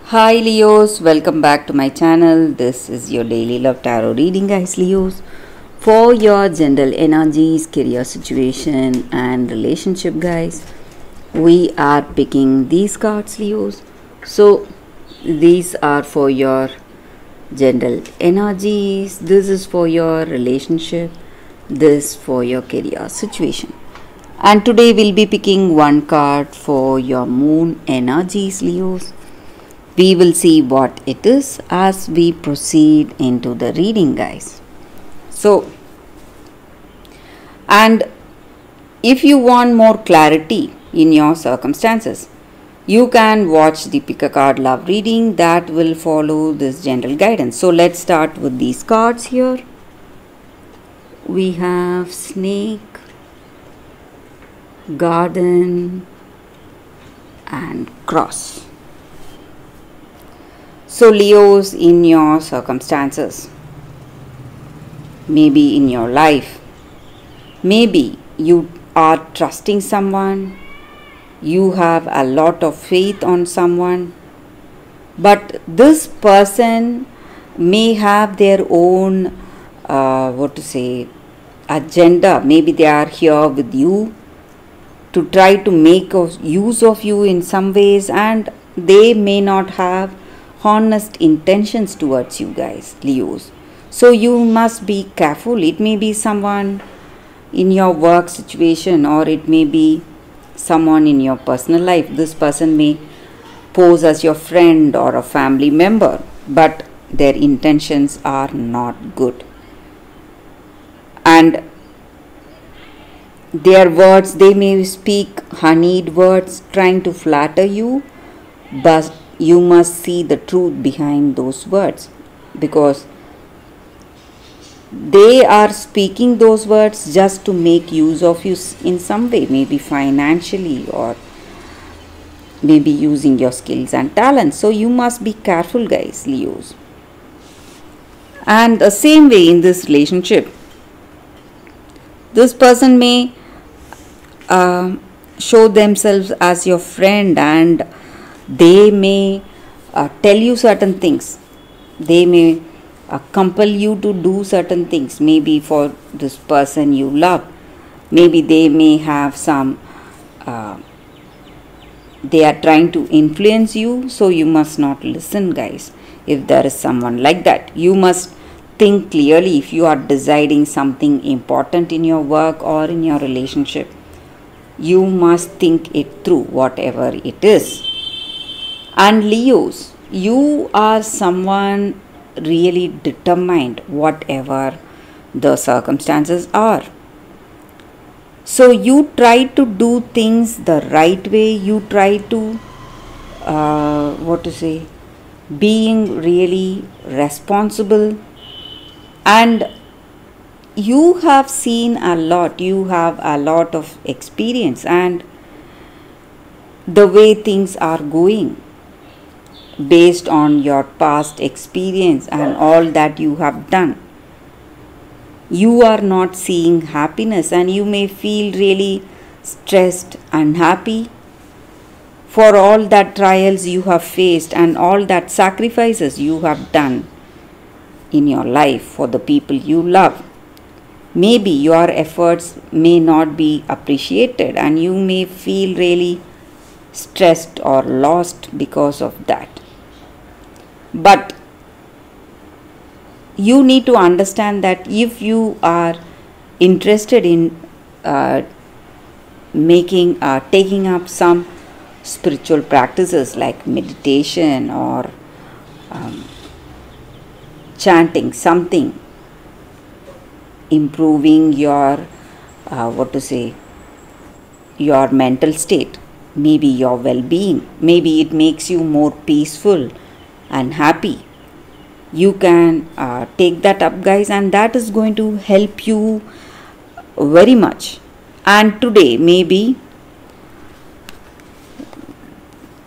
Hi Leos, welcome back to my channel. This is your daily love tarot reading, guys. Leos, for your general energies, career situation, and relationship, guys. We are picking these cards, Leos. So, these are for your general energies, this is for your relationship, this for your career situation. And today we'll be picking one card for your moon energies, Leos. We will see what it is as we proceed into the reading, guys. So, and if you want more clarity in your circumstances, you can watch the pick a card love reading that will follow this general guidance. So, let's start with these cards here. We have snake, garden, and cross. So, Leos, in your circumstances, maybe in your life, maybe you are trusting someone, you have a lot of faith on someone, but this person may have their own, agenda. Maybe they are here with you to try to make use of you in some ways, and they may not have honest intentions towards you, guys, Leos. So you must be careful. It may be someone in your work situation, or it may be someone in your personal life. This person may pose as your friend or a family member, but their intentions are not good. And their words, they may speak honeyed words trying to flatter you, but you must see the truth behind those words, because they are speaking those words just to make use of you in some way, maybe financially, or maybe using your skills and talents. So you must be careful, guys, Leos. And the same way in this relationship, this person may show themselves as your friend, and they may tell you certain things. They may compel you to do certain things, maybe for this person you love. Maybe they may have some, they are trying to influence you, so you must not listen, guys. If there is someone like that, you must think clearly if you are deciding something important in your work or in your relationship. You must think it through, whatever it is. And Leos, you are someone really determined, whatever the circumstances are. So you try to do things the right way. You try to, being really responsible. And you have seen a lot, you have a lot of experience, and the way things are going, based on your past experience and all that you have done, you are not seeing happiness, and you may feel really stressed, unhappy for all that trials you have faced and all that sacrifices you have done in your life for the people you love. Maybe your efforts may not be appreciated, and you may feel really stressed or lost because of that. But you need to understand that if you are interested in taking up some spiritual practices like meditation or chanting something, improving your your mental state, maybe your well-being, maybe it makes you more peaceful and happy, you can take that up, guys, and that is going to help you very much. And today maybe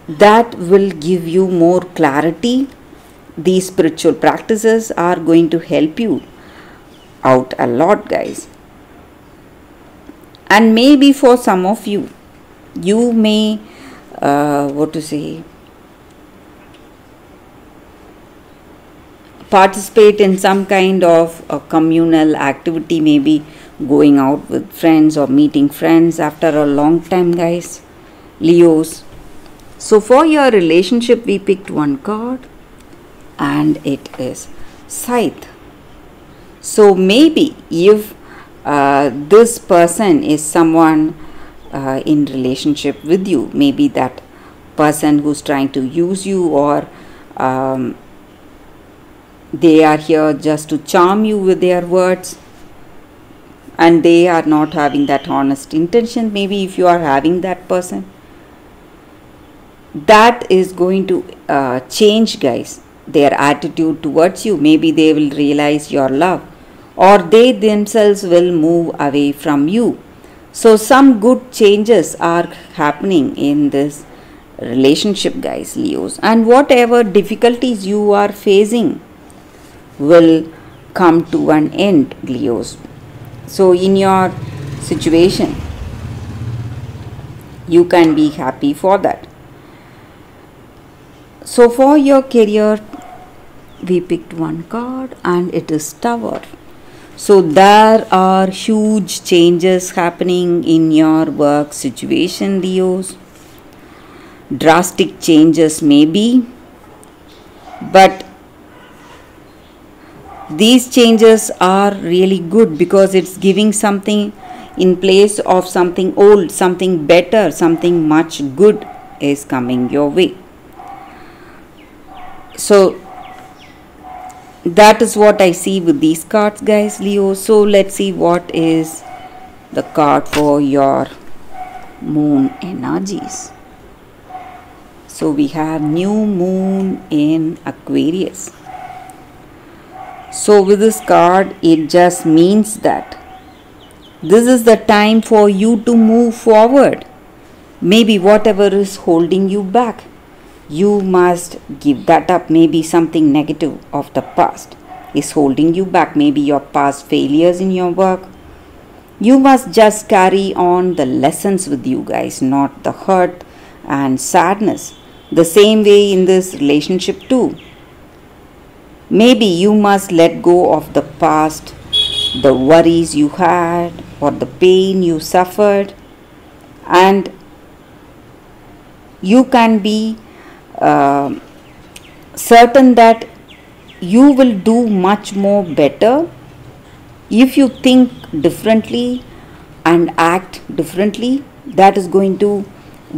that will give you more clarity. These spiritual practices are going to help you out a lot, guys. And maybe for some of you, you may participate in some kind of a communal activity, maybe going out with friends or meeting friends after a long time, guys, Leos. So for your relationship, we picked one card and it is Scythe. So maybe if this person is someone in relationship with you, maybe that person who's trying to use you, or they are here just to charm you with their words, and they are not having that honest intention. Maybe if you are having that person, that is going to change, guys, their attitude towards you. Maybe they will realize your love, or they themselves will move away from you. So some good changes are happening in this relationship, guys, Leos, and whatever difficulties you are facing will come to an end, Leos. So in your situation, you can be happy for that. So for your career, we picked one card and it is Tower. So there are huge changes happening in your work situation, Leos. Drastic changes maybe, but these changes are really good because it's giving something in place of something old, something better, something much good is coming your way. So that is what I see with these cards, guys, Leo. So let's see what is the card for your moon energies. So we have new moon in Aquarius. So with this card, it just means that this is the time for you to move forward. Maybe whatever is holding you back, you must give that up. Maybe something negative of the past is holding you back. Maybe your past failures in your work. You must just carry on the lessons with you, guys, not the hurt and sadness. The same way in this relationship too. Maybe you must let go of the past, the worries you had, or the pain you suffered, and you can be certain that you will do much more better if you think differently and act differently. That is going to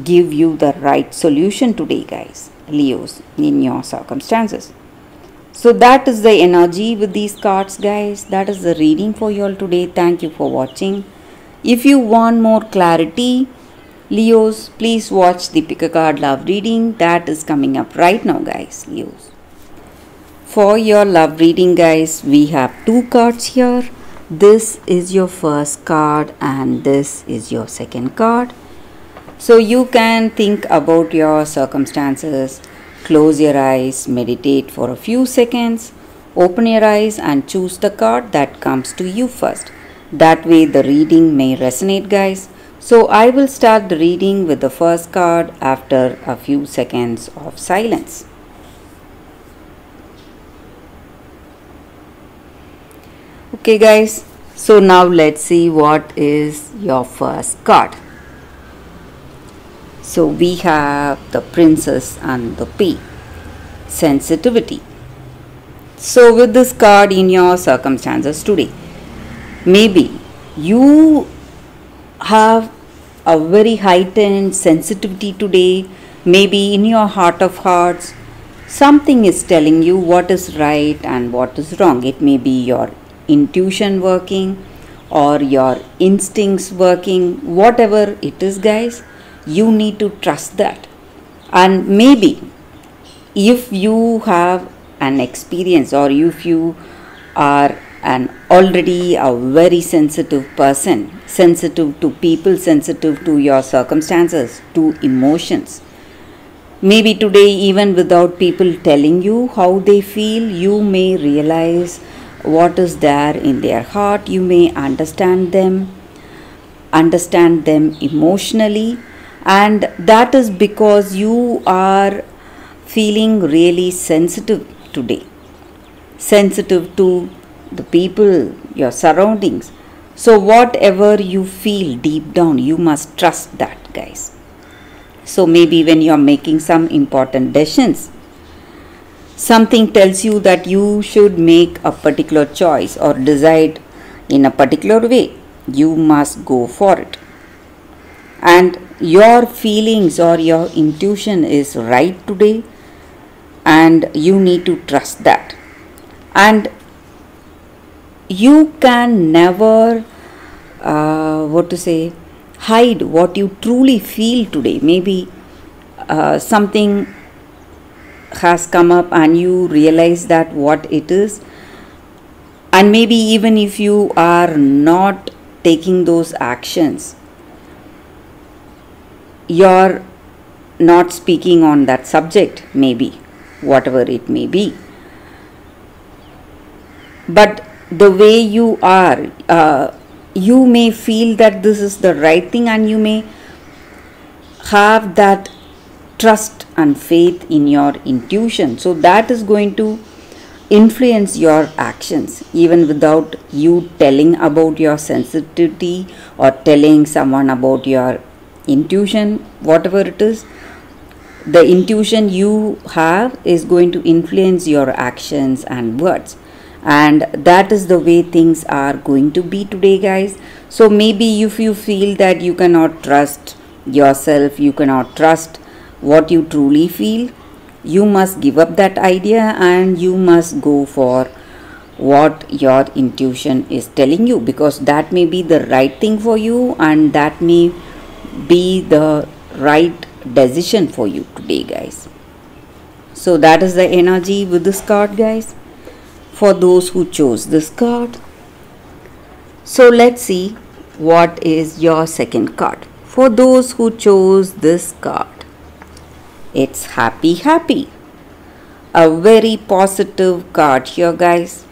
give you the right solution today, guys, Leos, in your circumstances. So that is the energy with these cards, guys. That is the reading for you all today. Thank you for watching. If you want more clarity, Leos, please watch the Pick a Card Love reading that is coming up right now, guys, Leos. For your love reading, guys, we have two cards here. This is your first card and this is your second card. So you can think about your circumstances, close your eyes, meditate for a few seconds, open your eyes and choose the card that comes to you first. That way the reading may resonate, guys. So I will start the reading with the first card after a few seconds of silence. Okay, guys, so now let's see what is your first card. So we have the Princess and the Pea, sensitivity. So with this card in your circumstances today, maybe you have a very heightened sensitivity today. Maybe in your heart of hearts, something is telling you what is right and what is wrong. It may be your intuition working or your instincts working. Whatever it is, guys, you need to trust that. And maybe if you have an experience or if you are already a very sensitive person, sensitive to people, sensitive to your circumstances, to emotions, maybe today, even without people telling you how they feel, you may realize what is there in their heart. You may understand them emotionally. And that is because you are feeling really sensitive today. sensitive to the people, your surroundings. So, whatever you feel deep down, you must trust that, guys. So, maybe when you are making some important decisions, something tells you that you should make a particular choice or decide in a particular way. You must go for it. And your feelings or your intuition is right today, and you need to trust that. And you can never hide what you truly feel today. Maybe something has come up and you realize that what it is, and maybe even if you are not taking those actions, you're not speaking on that subject, maybe whatever it may be, but the way you are, you may feel that this is the right thing, and you may have that trust and faith in your intuition. So that is going to influence your actions even without you telling about your sensitivity or telling someone about your intuition. Whatever it is, the intuition you have is going to influence your actions and words, and that is the way things are going to be today, guys. So maybe if you feel that you cannot trust yourself, you cannot trust what you truly feel, you must give up that idea and you must go for what your intuition is telling you, because that may be the right thing for you and that may be the right decision for you today, guys. So that is the energy with this card, guys, for those who chose this card. So let's see what is your second card. For those who chose this card, it's happy. A very positive card here, guys.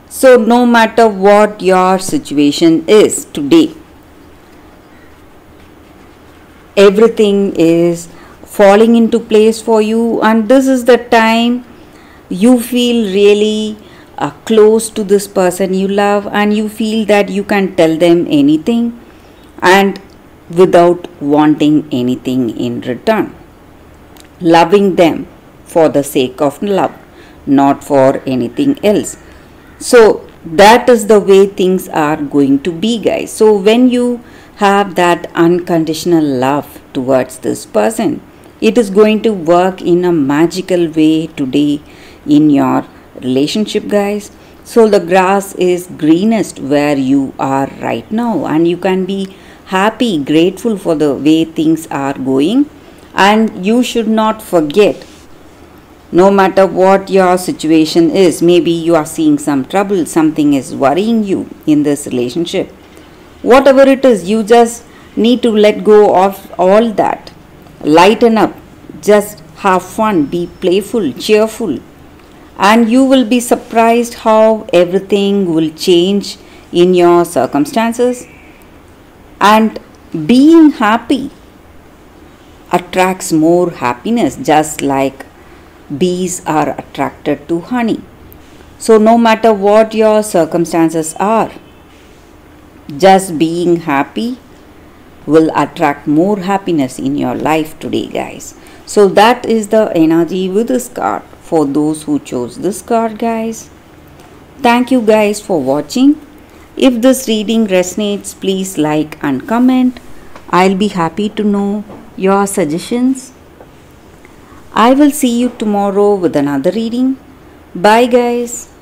So no matter what your situation is today, everything is falling into place for you, and this is the time you feel really close to this person you love, and you feel that you can tell them anything and without wanting anything in return, loving them for the sake of love, not for anything else. So that is the way things are going to be, guys. So when you have that unconditional love towards this person, it is going to work in a magical way today in your relationship, guys. So the grass is greenest where you are right now, and you can be happy, grateful for the way things are going. And you should not forget, no matter what your situation is, maybe you are seeing some trouble, something is worrying you in this relationship, whatever it is, you just need to let go of all that. Lighten up, just have fun, be playful, cheerful, and you will be surprised how everything will change in your circumstances. And being happy attracts more happiness, just like bees are attracted to honey. So no matter what your circumstances are, just being happy will attract more happiness in your life today, guys. So that is the energy with this card for those who chose this card, guys. Thank you guys for watching. If this reading resonates, please like and comment. I'll be happy to know your suggestions. I will see you tomorrow with another reading. Bye, guys.